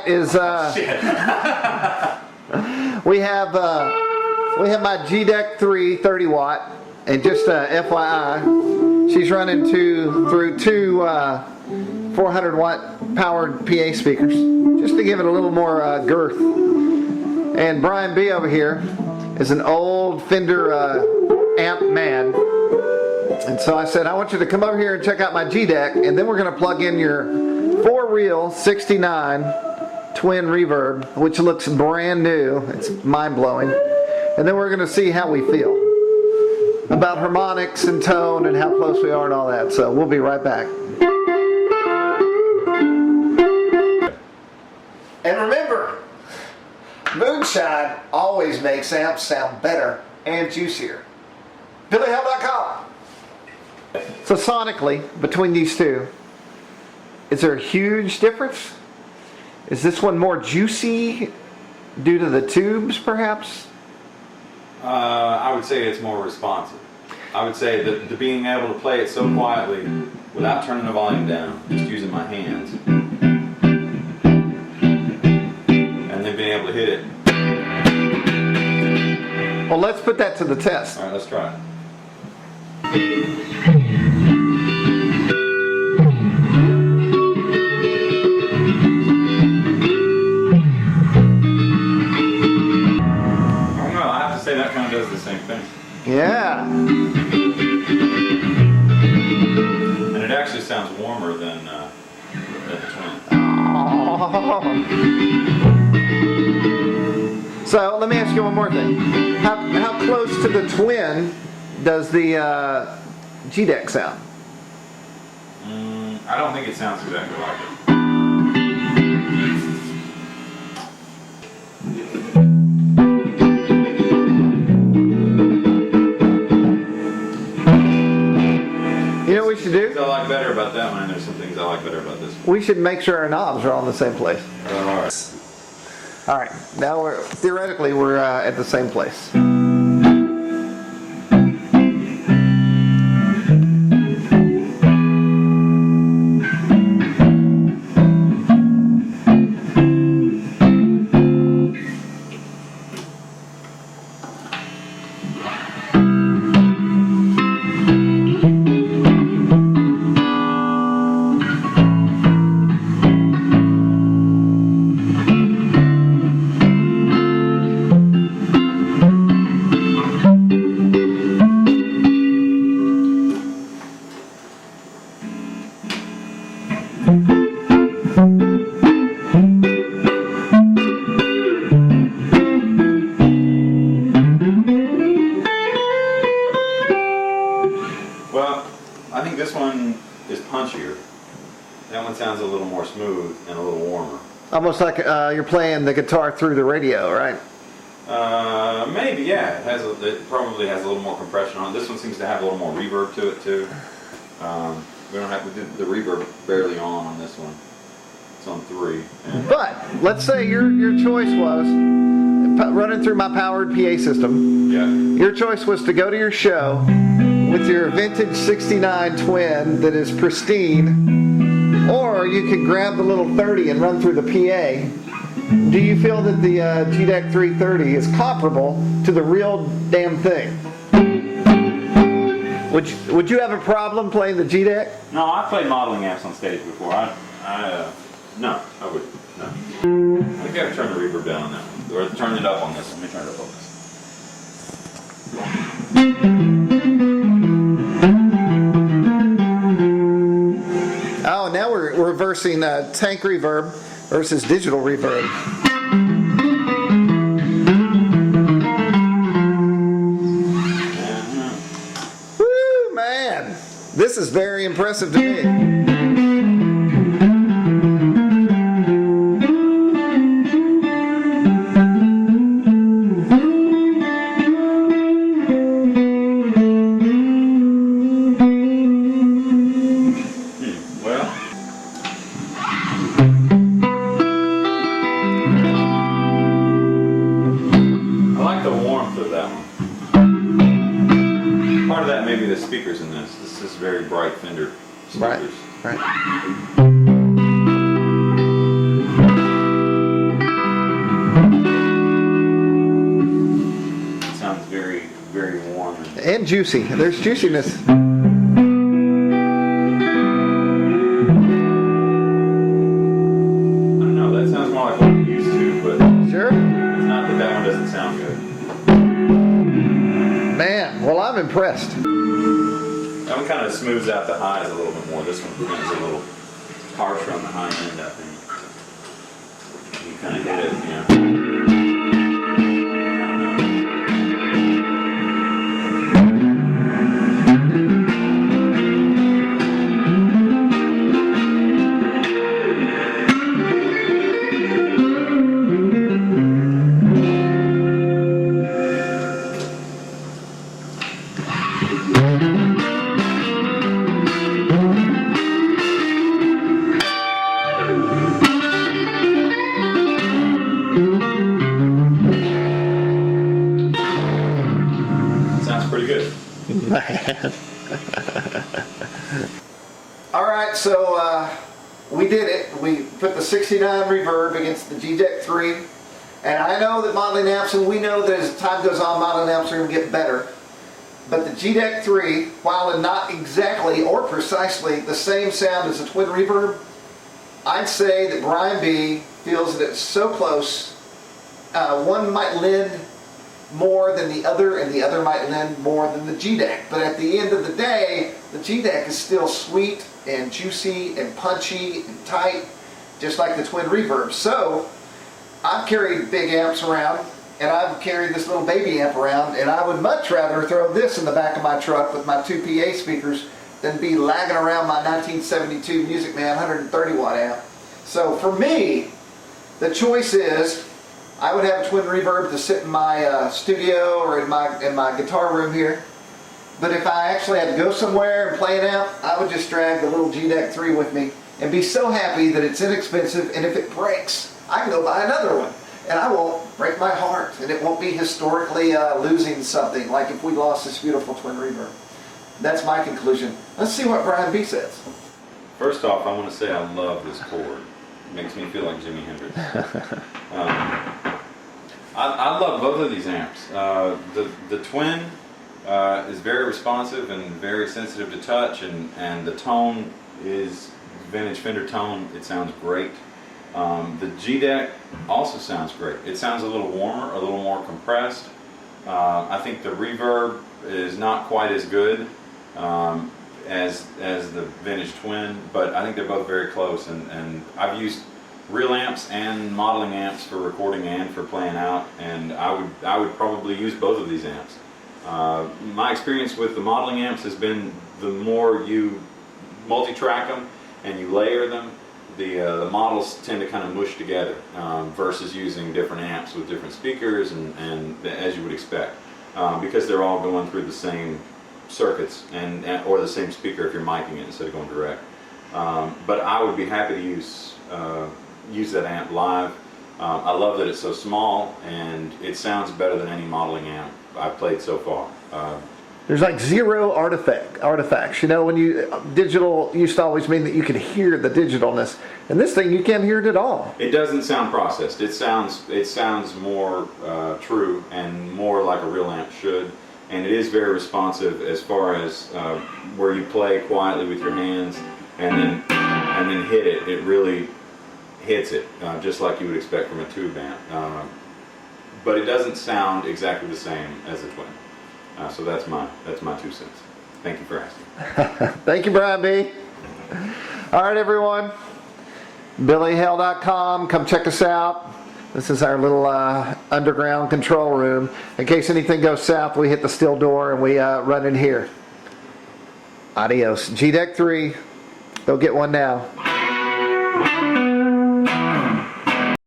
tonight is we have my G-DEC 3 30 watt, and just FYI, she's running through two 400 watt powered PA speakers, just to give it a little more girth. And Brina B over here is an old Fender amp man. And so I said, I want you to come over here and check out my G-DEC, and then we're going to plug in your 4-reel 69 Twin Reverb, which looks brand new. It's mind-blowing. And then we're going to see how we feel about harmonics and tone and how close we are and all that. So we'll be right back. And remember, moonshine always makes amps sound better and juicier. BillyHell.com. So sonically, between these two, is there a huge difference? Is this one more juicy due to the tubes, perhaps? I would say it's more responsive. I would say that the being able to play it so quietly without turning the volume down, just using my hands, and then being able to hit it. Well, let's put that to the test. All right, let's try it. That kind of does the same thing. Yeah. And it actually sounds warmer than the Twin. Oh. So let me ask you one more thing. How close to the Twin does the G-DEC sound? I don't think it sounds exactly like it. You know what we should do? I like better about that one, and there's some things I like better about this one. We should make sure our knobs are all in the same place. Alright. Alright, now we're theoretically at the same place. Well, I think this one is punchier. That one sounds a little more smooth and a little warmer. Almost like you're playing the guitar through the radio, right? Maybe, yeah. It probably has a little more compression on it. This one seems to have a little more reverb to it too. We did the reverb barely on this one. It's on 3. But let's say your choice was running through my powered PA system. Yeah. Your choice was to go to your show with your vintage 69 Twin that is pristine, or you could grab the little 30 and run through the PA. Do you feel that the G-DEC 330 is comparable to the real damn thing? Would you have a problem playing the G-DEC? No, I've played modeling amps on stage before. No, I wouldn't. No. I think I gotta turn the reverb down on that one, or turn it up on this one. Let me turn it up on this. Oh, now we're reversing tank reverb versus digital reverb. Woo, man! This is very impressive to me. Part of that may be the speakers in this. This is very bright Fender speakers. Right. It sounds very, very warm. And juicy. There's juiciness. I don't know, that sounds more like what I'm used to, but Sure? it's not that that one doesn't sound good. Man, well, I'm impressed. That one kind of smooths out the highs a little bit more. This one is a little harsher on the high end, I think. You kind of hit it, you know. Pretty good. Alright, so we did it. We put the 69 reverb against the G-DEC 3. And I know that modeling amps, and we know that as time goes on, modeling amps are going to get better. But the G-DEC 3, while not exactly or precisely the same sound as the Twin Reverb, I'd say that Brina B feels that it's so close. One might lend more than the other, and the other might lend more than the G-DEC. But at the end of the day, the G-DEC is still sweet and juicy and punchy and tight, just like the Twin Reverb. So I've carried big amps around, and I've carried this little baby amp around, and I would much rather throw this in the back of my truck with my 2 PA speakers than be lagging around my 1972 Music Man 130 watt amp. So for me, the choice is I would have a Twin Reverb to sit in my studio or in my guitar room here. But if I actually had to go somewhere and play an amp, I would just drag the little G-DEC 3 with me and be so happy that it's inexpensive, and if it breaks, I can go buy another one. And I won't break my heart, and it won't be historically losing something like if we lost this beautiful Twin Reverb. That's my conclusion. Let's see what Brina B says. First off, I want to say I love this chord. It makes me feel like Jimi Hendrix. I love both of these amps. The Twin is very responsive and very sensitive to touch, and the tone is vintage Fender tone. It sounds great. The G-DEC also sounds great. It sounds a little warmer, a little more compressed. I think the reverb is not quite as good as the vintage Twin, but I think they're both very close. And I've used real amps and modeling amps for recording and for playing out, and I would probably use both of these amps. My experience with the modeling amps has been the more you multi-track them and you layer them, the models tend to kind of mush together versus using different amps with different speakers and as you would expect, because they're all going through the same circuits or the same speaker if you're miking it instead of going direct. But I would be happy to use that amp live. I love that it's so small, and it sounds better than any modeling amp I've played so far. There's like zero artifacts. You know, when digital used to always mean that you could hear the digitalness, and this thing you can't hear it at all. It doesn't sound processed. It sounds more true and more like a real amp should, and it is very responsive as far as where you play quietly with your hands and then hit it. It really hits it just like you would expect from a tube amp, but it doesn't sound exactly the same as the Twin. So that's my 2 cents. Thank you for asking. Thank you, Brina B. All right, everyone. BillyHale.com. Come check us out. This is our little underground control room. In case anything goes south, we hit the steel door and we run in here. Adios. G-DEC 3. Go get one now.